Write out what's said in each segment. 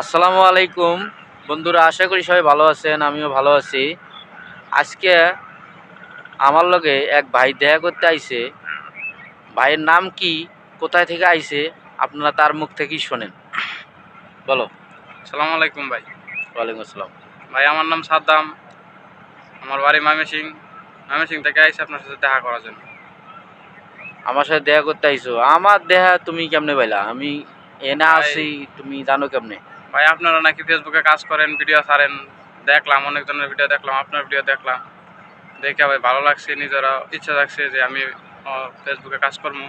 আসসালামু আলাইকুম বন্ধুরা, আশা করি সবাই ভালো আছেন। আমিও ভালো আছি। আজকে আমার লগে এক ভাই দেখা করতে আইছে। ভাইয়ের নাম কি, কোথায় থেকে আইছে, আপনারা তার মুখ থেকেই শোনেন। বলো। আসসালামু আলাইকুম ভাই। ওয়ালাইকুম আসসালাম। ভাই আমার নাম সাদ্দাম, আমার বাড়ি ময়মনসিং থেকে আইসি আপনার সাথে দেখা করার জন্য। আমার সাথে দেখা করতে আইছো? আমার দেখা তুমি কেমনে পাইলা? আমি এনা ভাই আছি, তুমি জানো কেমনে? ভাই আপনারা নাকি ফেসবুকে কাজ করেন, ভিডিও ছাড়েন, দেখলাম অনেকজনের ভিডিও দেখলাম, আপনার ভিডিও দেখলাম, দেখে ভাই ভালো লাগছে, নিজেরা ইচ্ছা লাগছে যে আমি ফেসবুকে কাজ করবো,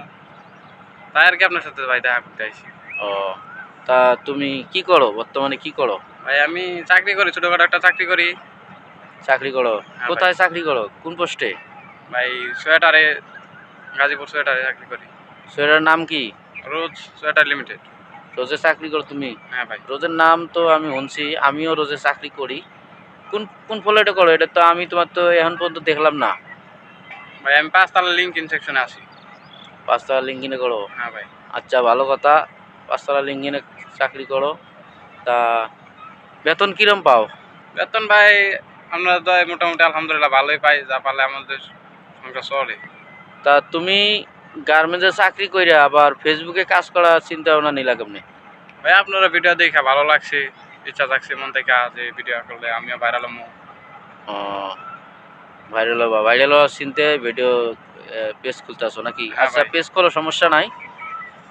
তাই আর কি আপনার সাথে ভাই দেখা করতে আইসি। ও, তা তুমি কি করো বর্তমানে? কি করো? ভাই আমি চাকরি করি, ছোটোখাটো একটা চাকরি করি। চাকরি করো? হ্যাঁ ভাই। কোথায় চাকরি করো? কোন পোস্টে? ভাই সোয়েটারে, গাজীপুর সোয়েটারে চাকরি করি। সেটার নাম কি? রোজ সোয়েটার লিমিটেড। রোজে চাকরি করো তুমি? হ্যাঁ ভাই। রোজের নাম তো আমি শুনছি, আমিও রোজে চাকরি করি। কোন কোন ফ্লোরে করো এটা? তো আমি তোমার তো এখন পর্যন্ত দেখলাম না। ভাই আমি 5 তলা লিঙ্কইন সেকশনে আছি। পাঁচতলা লিঙ্গিনে করো? হ্যাঁ ভাই। আচ্ছা, ভালো কথা। পাঁচতলা লিঙ্গিনে চাকরি করো। তা বেতন কিরম পাও? বেতন ভাই আমরা তো মোটামুটি আলহামদুলিল্লাহ ভালোই পাই, যা পারলে আমাদের সংসার চলে। তা তুমি গার্মেন্টসে চাকরি কইরা আবার ফেসবুকে কাজ করার চিন্তা ভাবনা নিলা কেমনে? ভাই আপনারা ভিডিও দেখে ভালো লাগছে, ইচ্ছা থাকছে মন থেকে যে ভিডিও করলে আমিও ভাইরাল হবো। ও, ভাইরাল হবা? ভাইরাল হওয়ার চিন্তে ভিডিও পেজ খুলতেছো নাকি? হ্যাঁ আচ্ছা, ভাই। পেজ করো, সমস্যা নাই।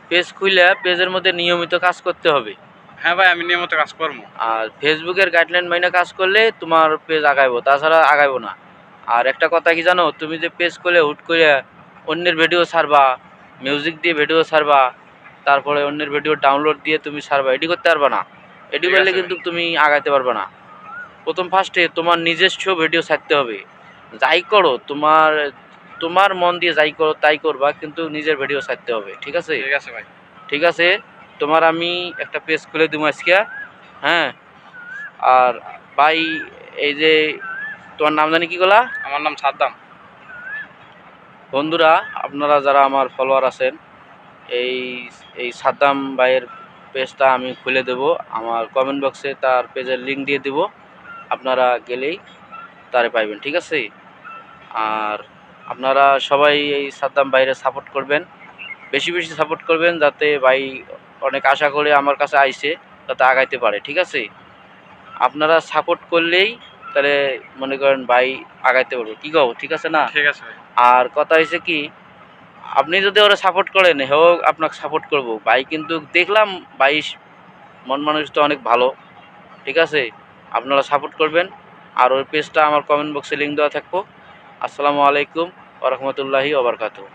পেজ খুললে পেজের মধ্যে নিয়মিত কাজ করতে হবে। হ্যাঁ ভাই আমি নিয়মিত কাজ করবো। আর ফেসবুকের গাইডলাইন মাইনে কাজ করলে তোমার পেজ আগাইবো, তাছাড়া আগাইবো না। আর একটা কথা কি জানো, তুমি যে পেজ করলে হুট করে অন্যের ভিডিও ছাড়বা, মিউজিক দিয়ে ভিডিও ছাড়বা, তারপরে অন্যের ভিডিও ডাউনলোড দিয়ে তুমি ছাড়বা, এটি করতে পারবা না। এটি ঠিক করলে আছে ভাই। কিন্তু তুমি আগাইতে পারবা না। প্রথম ফার্স্টে তোমার নিজস্ব ভিডিও ছাড়তে হবে। যাই করো, তোমার তোমার মন দিয়ে যাই করো তাই করবা, কিন্তু নিজের ভিডিও ছাড়তে হবে, ঠিক আছে? ঠিক আছে ভাই। ঠিক আছে। তোমার আমি একটা পেজ খুলে দিব আজকে। হ্যাঁ। আর ভাই, এই যে তোমার নাম জানি কি বলা? আমার নাম সাদ্দাম। বন্ধুরা, আপনারা যারা আমার ফলোয়ার আছেন, এই এই সাদ্দাম ভাইয়ের পেজটা আমি খুলে দেব। আমার কমেন্ট বক্সে তার পেজের লিঙ্ক দিয়ে দেব, আপনারা গেলেই তারে পাইবেন, ঠিক আছে? আর আপনারা সবাই এই সাদ্দাম ভাইয়ের সাপোর্ট করবেন, বেশি বেশি সাপোর্ট করবেন, যাতে ভাই অনেক আশা করে আমার কাছে আইছে, যাতে আগাইতে পারে, ঠিক আছে? আপনারা সাপোর্ট করলেই তাহলে মনে করেন ভাই আগাইতে পারবো, কি কও? ঠিক আছে না? ঠিক আছে ভাই। আর কথা হয়েছে কি, আপনি যদি ওরা সাপোর্ট করেন, হেও আপনাকে সাপোর্ট করবো। ভাই কিন্তু দেখলাম ভাই মন মানুষটা অনেক ভালো, ঠিক আছে? আপনারা সাপোর্ট করবেন। আর ওই পেজটা আমার কমেন্ট বক্সে লিঙ্ক দেওয়া থাকবো। আসসালামু আলাইকুম ওয়া রাহমাতুল্লাহি ওয়া বারাকাতুহু।